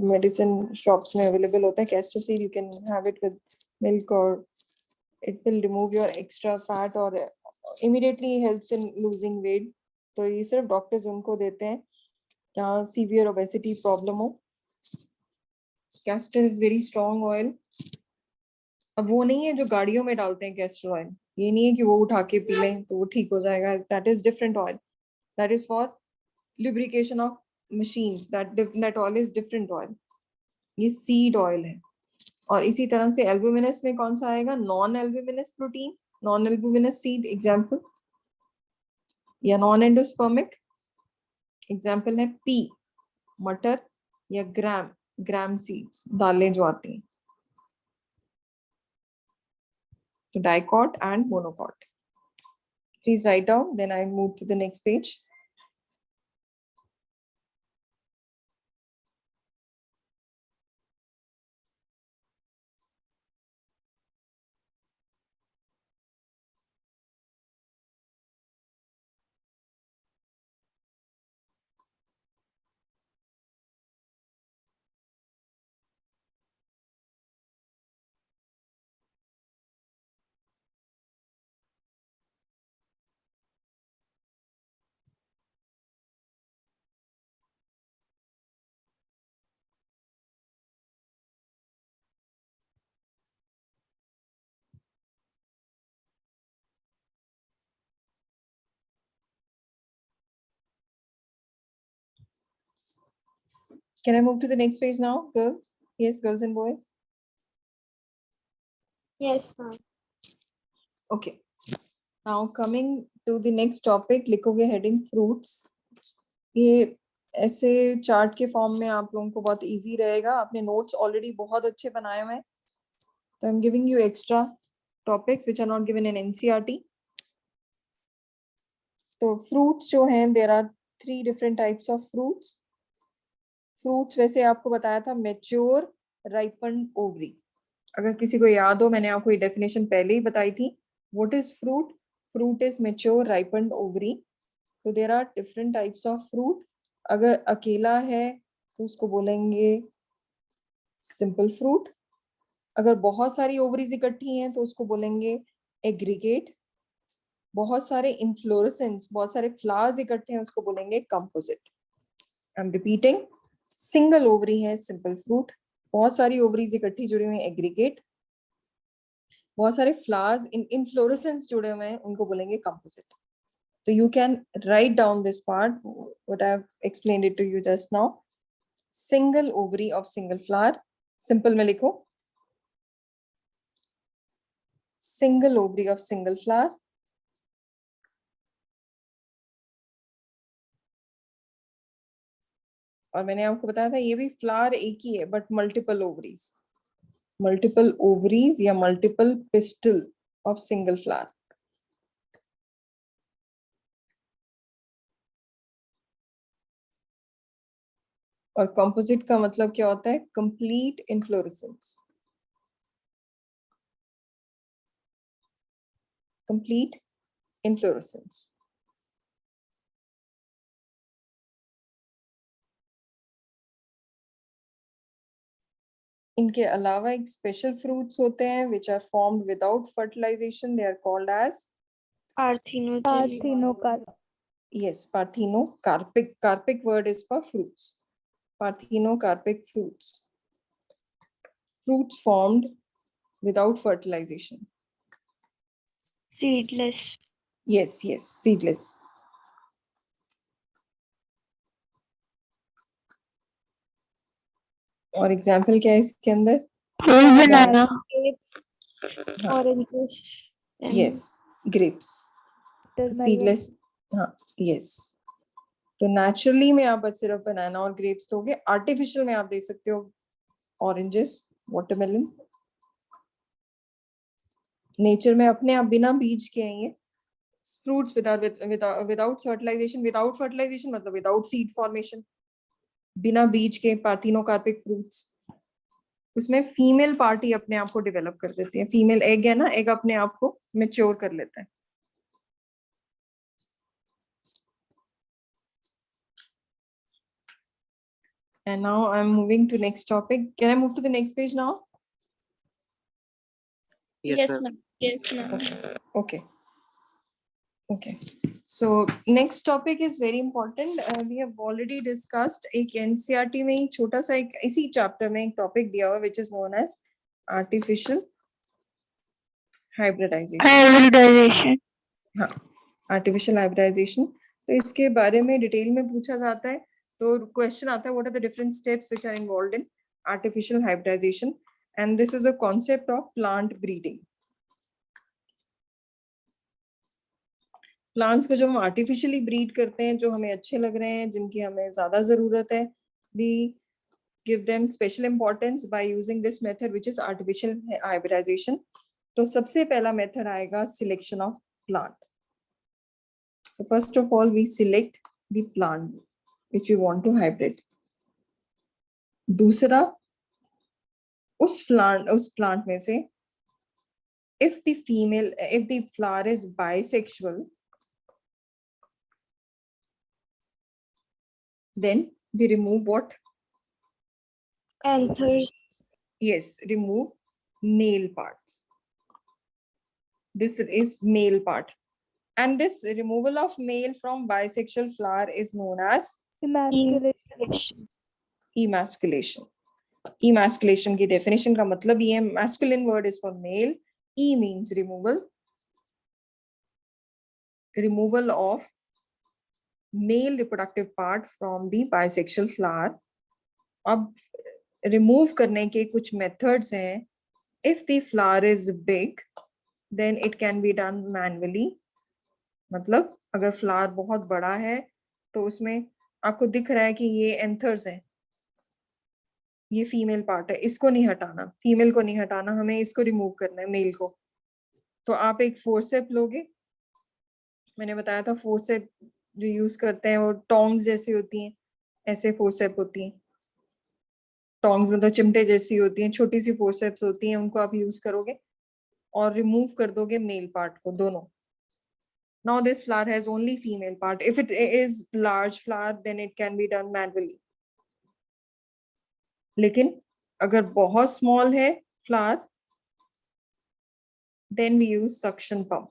medicine shops में available होता है castor seed. You can have it with milk or it will remove your extra fat or immediately helps in losing weight. तो ये सिर्फ doctors उनको देते हैं जहाँ सीवियर ओबेसिटी प्रॉब्लम हो. Castor is very strong oil. अब वो नहीं है जो गाड़ियों में डालते हैं कैस्टर ऑयल. ये नहीं है कि वो उठा के पी लें तो वो ठीक हो जाएगा. That is different oil. That is for lubrication of machines. That oil is different oil. ये सीड ऑयल है. और इसी तरह से एल्ब्यूमिनस में कौन सा आएगा? Non albuminous protein, non albuminous seed example, या नॉन एंडोस्पर्मिक एग्जाम्पल है पी, मटर, या ग्राम सीड्स, दालें जो आती हैं. तो dicot and monocot. Please write down, then I move to the next page. Can I move to the next page now, girls? Yes, girls and boys. Yes, ma'am. Okay. Now coming to the next topic, लिखोगे heading fruits. ये ऐसे chart के form में आप लोगों को बहुत easy रहेगा. आपने नोट्स ऑलरेडी बहुत अच्छे बनाए हुए हैं. तो I am giving you extra topics which are not given in NCERT. तो फ्रूट्स जो हैं, there are 3 different types of fruits. Fruits वैसे आपको बताया था मैच्योर, राइपन, ओवरी. अगर किसी को याद हो, मैंने आपको ये डेफिनेशन पहले ही बताई थी. What is fruit? Fruit is mature, ripen, ovary. तो there are different types of fruit. अगर अकेला है तो उसको बोलेंगे सिंपल फ्रूट. अगर बहुत सारी ओवरीज इकट्ठी हैं तो उसको बोलेंगे एग्रीगेट. बहुत सारे इन्फ्लोरेसेंस, बहुत सारे फ्लावर्स इकट्ठे हैं, उसको बोलेंगे composite. I am repeating. Single ovary है सिंपल फ्रूट, बहुत सारी ओवरीज इकट्ठी जुड़ी हुई हैं एग्रीगेट, बहुत सारे फ्लावर्स इन इन्फ्लोरेसेंस जुड़े हुए हैं उनको बोलेंगे कंपोजिट. तो you can write down this part what I have explained it to you just now. Single ovary of single flower. Simple में लिखो single ovary of single flower. और मैंने आपको बताया था ये भी फ्लावर एक ही है but multiple ovaries. Multiple ovaries या multiple pistil of single flower. और कॉम्पोजिट का मतलब क्या होता है? Complete inflorescence. Complete inflorescence. इनके अलावा एक स्पेशल फ्रूट्स होते हैं which are formed without fertilization. They are called as Parthenogenetic. yes, parthenocarpic. Carpic word is for fruits. Parthenocarpic fruits. Fruits formed without fertilization. Seedless. Yes, yes, seedless. और example क्या है इसके अंदर? Banana. Grapes. हाँ. Oranges. and Yes, grapes. तो seedless. हाँ, yes. तो naturally में आप बस सिर्फ बनाना और ग्रेप्स दोगे. आर्टिफिशियल में आप दे सकते हो ऑरेंजेस, वाटरमेलन. नेचर में अपने आप बिना बीज के हैं ये fruits without fertilisation. Without fertilisation मतलब विदाउट सीड फॉर्मेशन, बिना बीज के पार्थिनोकार्पिक फ्रूट्स. उसमें फीमेल पार्ट ही अपने आप को डेवलप कर देती है. फीमेल एग है ना, एग अपने आप को मैच्योर कर लेता है. And now I'm moving to next topic. Can I move to the next page now? Yes, ma'am. Yes, ma'am. Okay. Okay. So next topic is very important. We have already discussed एक NCERT में ही छोटा सा एक इसी chapter में एक topic दिया हुआ which is known as artificial hybridization. Hybridization. हाँ, artificial hybridization. तो इसके बारे में डिटेल में पूछा जाता है. तो क्वेश्चन आता है what are the different steps which are involved in artificial hybridization, and this is a concept of plant breeding. Plants को जो हम आर्टिफिशियली ब्रीड करते हैं, जो हमें अच्छे लग रहे हैं, जिनकी हमें ज्यादा जरूरत है, we give them special importance by using this method which is artificial hybridization. तो सबसे पहला मेथड आएगा selection of plant. So first of all we select the plant which we want to hybrid. दूसरा उस प्लांट में से if the flower is bisexual, then we remove what? Anthers. Yes, remove male parts. This is male part, and this removal of male from bisexual flower is known as Emasculation. emasculation. Emasculation की definition का मतलब ये है, masculine word is for male, e means removal of male reproductive part from the bisexual flower. अब remove करने के कुछ methods हैं. If the flower is big, then it can be done manually. मतलब अगर फ्लावर बहुत बड़ा है तो उसमें आपको दिख रहा है कि ये एंथर्स हैं, ये फीमेल पार्ट है, इसको नहीं हटाना, फीमेल को नहीं हटाना, हमें इसको रिमूव करना है, मेल को. तो आप एक फोर्सेप लोगे. मैंने बताया था फोर्सेप जो यूज करते हैं वो टोंग्स जैसी होती हैं, ऐसे फोर्सेप होती हैं. टोंग्स मतलब चिमटे जैसी होती हैं, छोटी सी फोर्सेप्स होती हैं, उनको आप यूज करोगे और रिमूव कर दोगे मेल पार्ट को दोनों. Now this flower has only female part. If it is large flower, then it can be done manually. लेकिन अगर बहुत small है flower, then we use suction pump.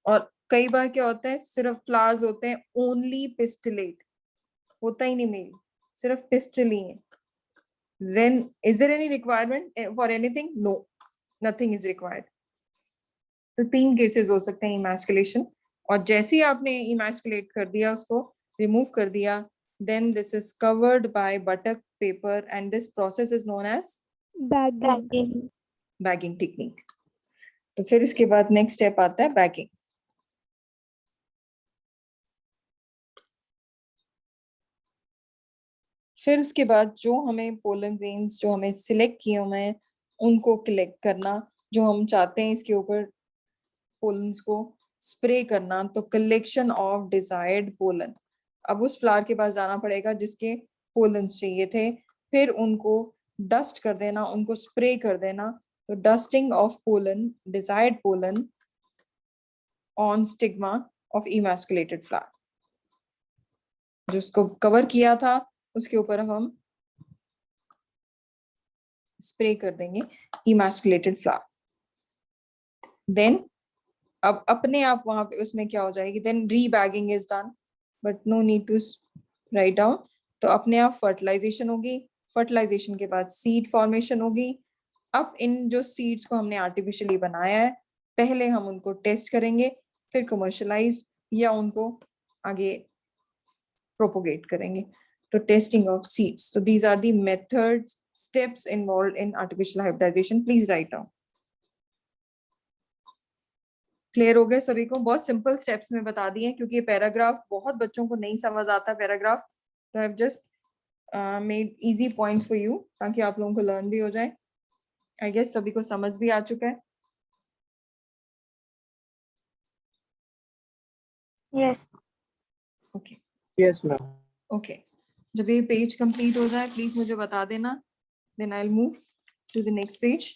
और कई बार क्या होता है, सिर्फ flowers होते हैं only pistillate, होता ही नहीं मेल, सिर्फ pistil ही है. Then is there any requirement for anything? No, nothing is required. तो 3 केसेस हो सकते हैं emasculation. और जैसे ही आपने emasculate कर दिया, उसको remove कर दिया, then this is covered by buttock paper and this process is known as bagging technique. तो फिर इसके बाद next step आता है bagging. फिर उसके बाद जो हमें pollen grains जो हमें select किए हुए हैं उनको collect करना, जो हम चाहते हैं इसके ऊपर pollens को स्प्रे करना, तो कलेक्शन ऑफ डिजायर्ड पोलन। अब उस फ्लावर के पास जाना पड़ेगा जिसके पोलन्स चाहिए थे, फिर उनको डस्ट कर देना, उनको स्प्रे कर देना। तो dusting of pollen, desired pollen on stigma of emasculated flower, जो उसको कवर किया था उसके ऊपर अब हम स्प्रे कर देंगे इमैस्कुलेटेड फ्लावर। देन अब अपने आप वहां पे उसमें क्या हो जाएगी, then rebagging is done, but no need to write down. तो अपने आप फर्टिलाइजेशन होगी, फर्टिलाइजेशन के बाद सीड फॉर्मेशन होगी। अब इन जो सीड्स को हमने आर्टिफिशियली बनाया है, पहले हम उनको टेस्ट करेंगे, फिर कमर्शलाइज या उनको आगे प्रोपोगेट करेंगे। तो testing of seeds, so these are the methods, steps involved in artificial hybridization. Please write down. Clear हो गया सभी को? बहुत सिंपल स्टेप्स में बता दिए, क्योंकि ये पैराग्राफ बहुत बच्चों को नहीं समझ आता पैराग्राफ, तो I have just made easy points for you, ताकि आप लोगों को लर्न भी हो जाए। आई गेस सभी को समझ भी आ चुका है। Yes. Okay Yes, ma'am. Okay, जब ये पेज कंप्लीट हो जाए प्लीज मुझे बता देना, then I will move to the next page.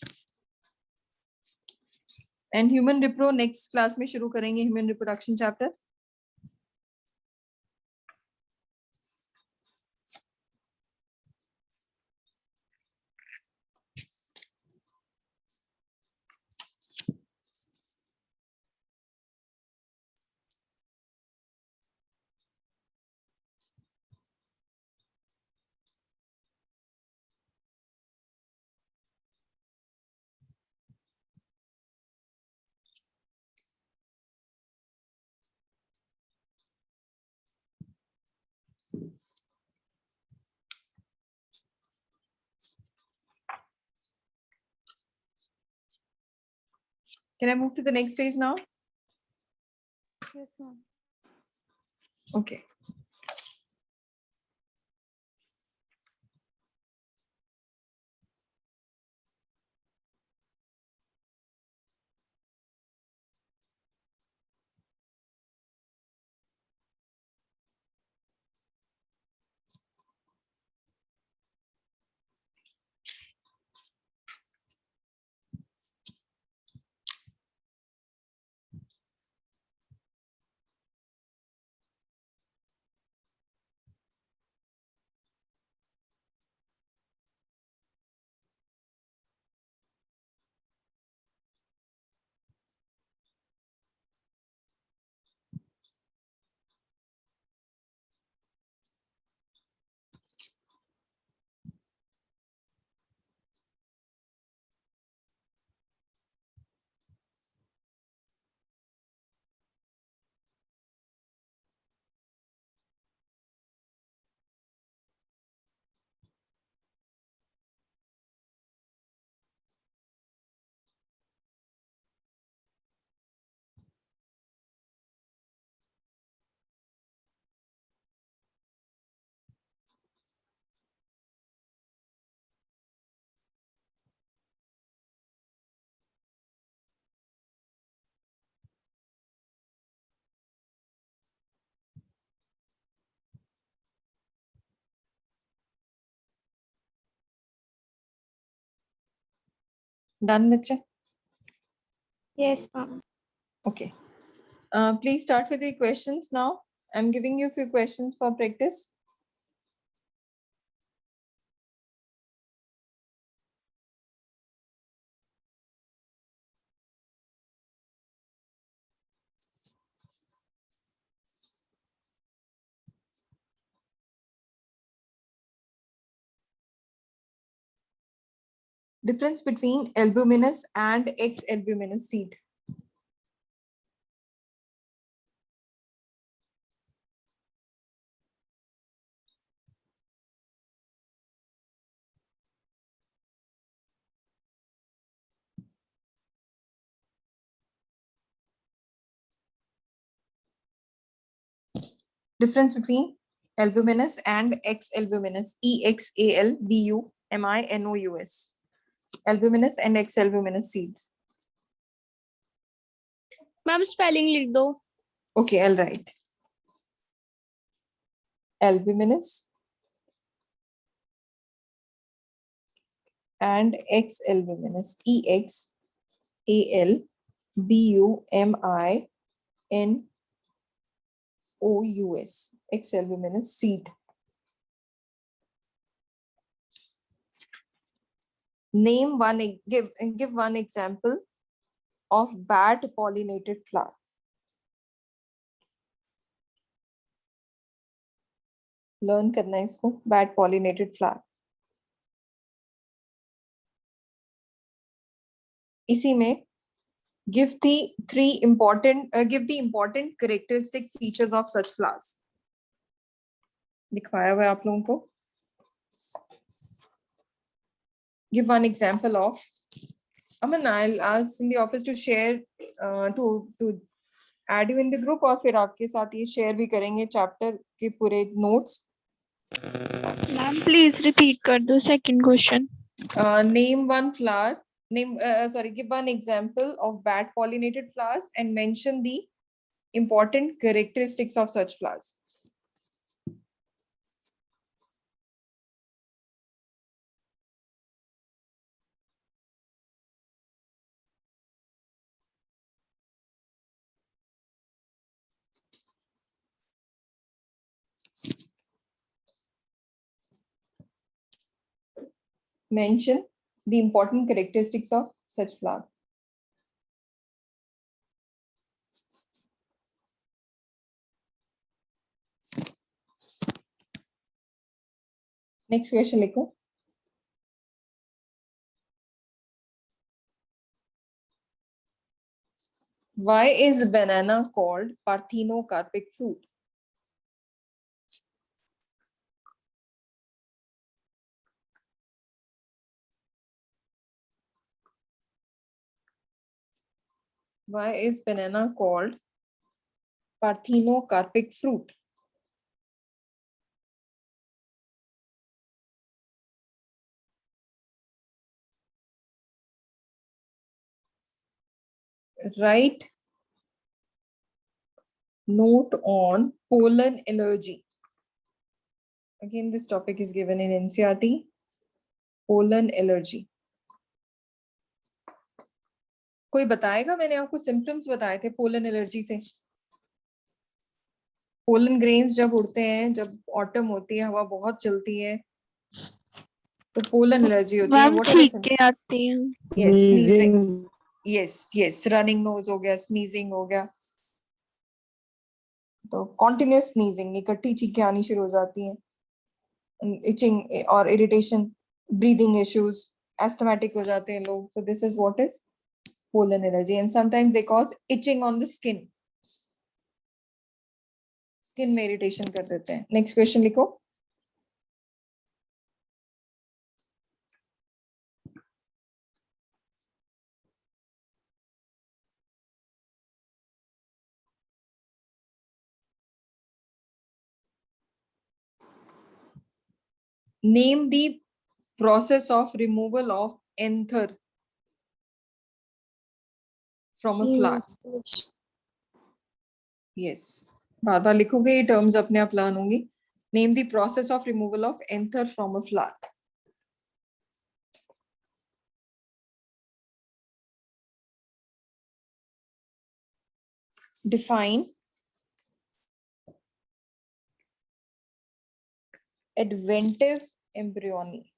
And human repro next class में शुरू करेंगे, human reproduction chapter. Can I move to the next page now? Yes, ma'am. Okay. Done, Mitcha? Yes, ma'am. Okay. Please start with the questions now. I'm giving you a few questions for practice. Difference between albuminous and ex-albuminous seed. Difference between albuminous and ex-albuminous. EXALBUMINOUS. Albuminous and ex-albuminous seeds. Ma'am spelling लिख दो. Okay, I'll write. Albuminous and X albuminous. EXALBUMINous. X albuminous seed. Name one. Give one example of bat pollinated flower. Learn करना है इसको. Bat pollinated flower. इसी में give the important characteristic features of such flowers. दिखवाया हुआ है आप लोगों को. Give one example of. Aman, I'll ask in the office to share to add you in the group, और फिर आपके साथ ये share भी करेंगे chapter के पूरे notes. मैम प्लीज रिपीट कर दो second question. Name one flower. Give one example of bat pollinated flowers and mention the important characteristics of such flowers. Mention the important characteristics of such flowers. Next question लिखो. Why is banana called parthenocarpic fruit? Why is banana called parthenocarpic fruit? Write note on pollen allergy. Again, this topic is given in NCERT. Pollen allergy. कोई बताएगा? मैंने आपको symptoms बताए थे pollen allergy से. Pollen grains जब उड़ते हैं, जब ऑटम होती है, हवा बहुत चलती है, तो पोलन एलर्जी होती है. मैम छींके आती हैं. Yes, sneezing. Sneezing. Yes, running nose हो गया, sneezing हो गया, तो continuous sneezing, इकट्ठी चीखें आनी शुरू हो जाती हैं. Itching और irritation, breathing issues, asthmatic हो जाते हैं लोग. So this is what is pollen allergy, and sometimes they cause itching on the skin. Skin में irritation कर देते हैं. Next question लिखो. Name the process of removal of anther from a flower. Yes. बार बार लिखोगे, ये terms अपने आप learn होंगी. Name the process of removal of anther from a flower. Define adventive embryony.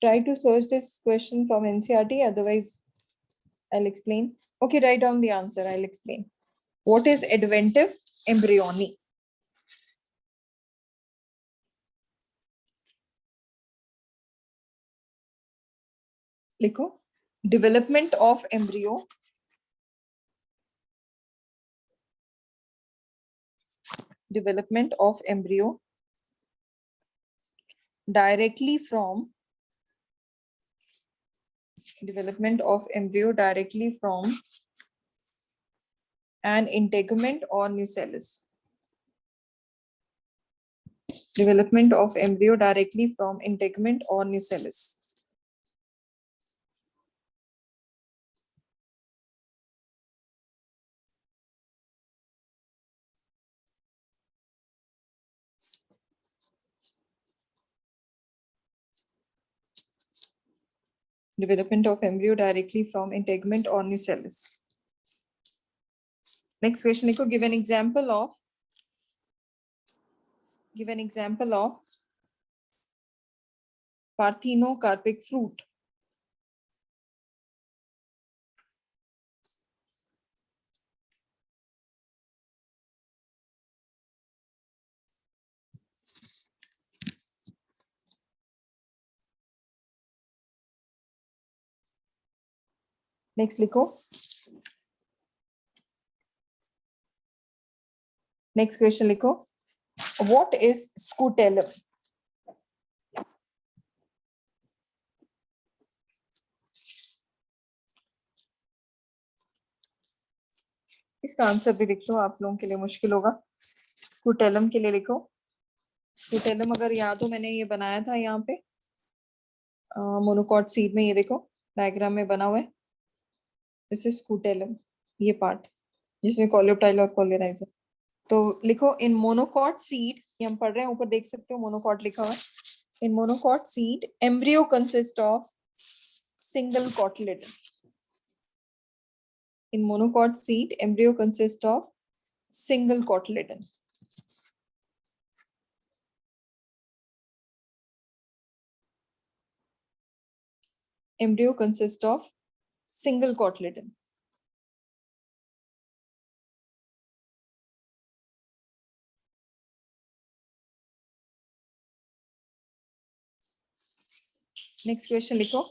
Try to search this question from NCERT, otherwise I'll explain. Okay, write down the answer, I'll explain. What is adventive embryony? लिखो. Development of embryo directly from an integument or nucellus. Development of embryo directly from integument or nucellus. Development of embryo directly from integument or nucellus. Next question, Nico, give an example of parthenocarpic fruit. Next, लिखो. Next question, लिखो. What is scutellum? इसका answer भी लिख दो, आप लोगों के लिए मुश्किल होगा. स्कूटेलम के लिए लिखो. स्कूटेलम अगर याद हो, मैंने ये बनाया था यहाँ पे मोनोकॉट सीड में. ये देखो डायग्राम में बना हुआ है. दिस इज स्कूटेलम, ये पार्ट जिसमें कोलेप्टाइल और कोलेराइजर. तो लिखो इन मोनोकॉट सीड, ये हम पढ़ रहे हैं, ऊपर देख सकते हो मोनोकॉट लिखा हुआ है. In monocot seed embryo consist of single cotyledon. In monocot seed, embryo consists of single cotyledon. Embryo consists of single cotyledon. Next question, लिखो.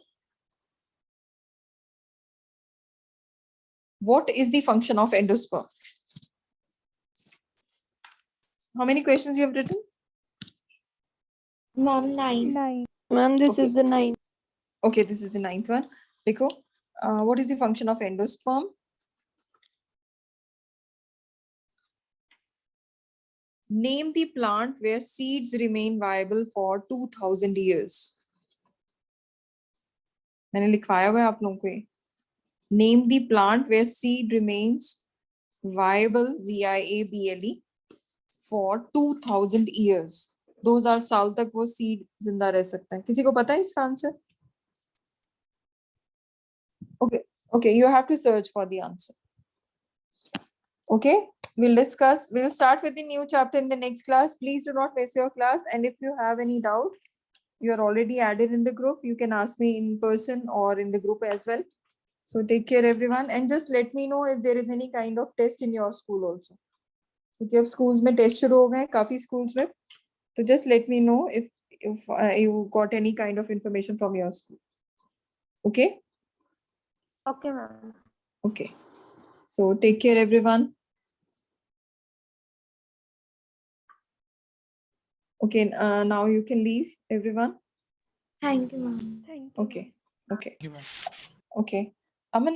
What is the function of endosperm? How many questions you have written? Ma'am, 9. 9. Ma'am, this Okay. is the 9. Okay, this is the 9th one. Likho, what is the function of endosperm? Name the plant where seeds remain viable for 2000 years. मैंने लिखवाया हुआ है आप लोगों को ये. Name the plant where seed remains viable, viable, for 2000 years. 2000 साल तक वो सीड जिंदा रह सकता है. किसी को पता है इसका answer? Okay, you have to search for the answer. Okay, we'll start with the new chapter in the next class. Please do not miss your class, and if you have any doubt, you are already added in the group. You can ask me in person or in the group as well. So take care everyone, and just let me know if there is any kind of test in your school also. क्योंकि अब schools में test शुरू हो गए हैं काफी schools में. So just let me know if you got any kind of information from your school. Okay. Okay, ma'am. Okay. So take care everyone. Okay, now you can leave everyone. Thank you, ma'am. Thank you. Okay. Thank you, ma'am. Okay. Aman,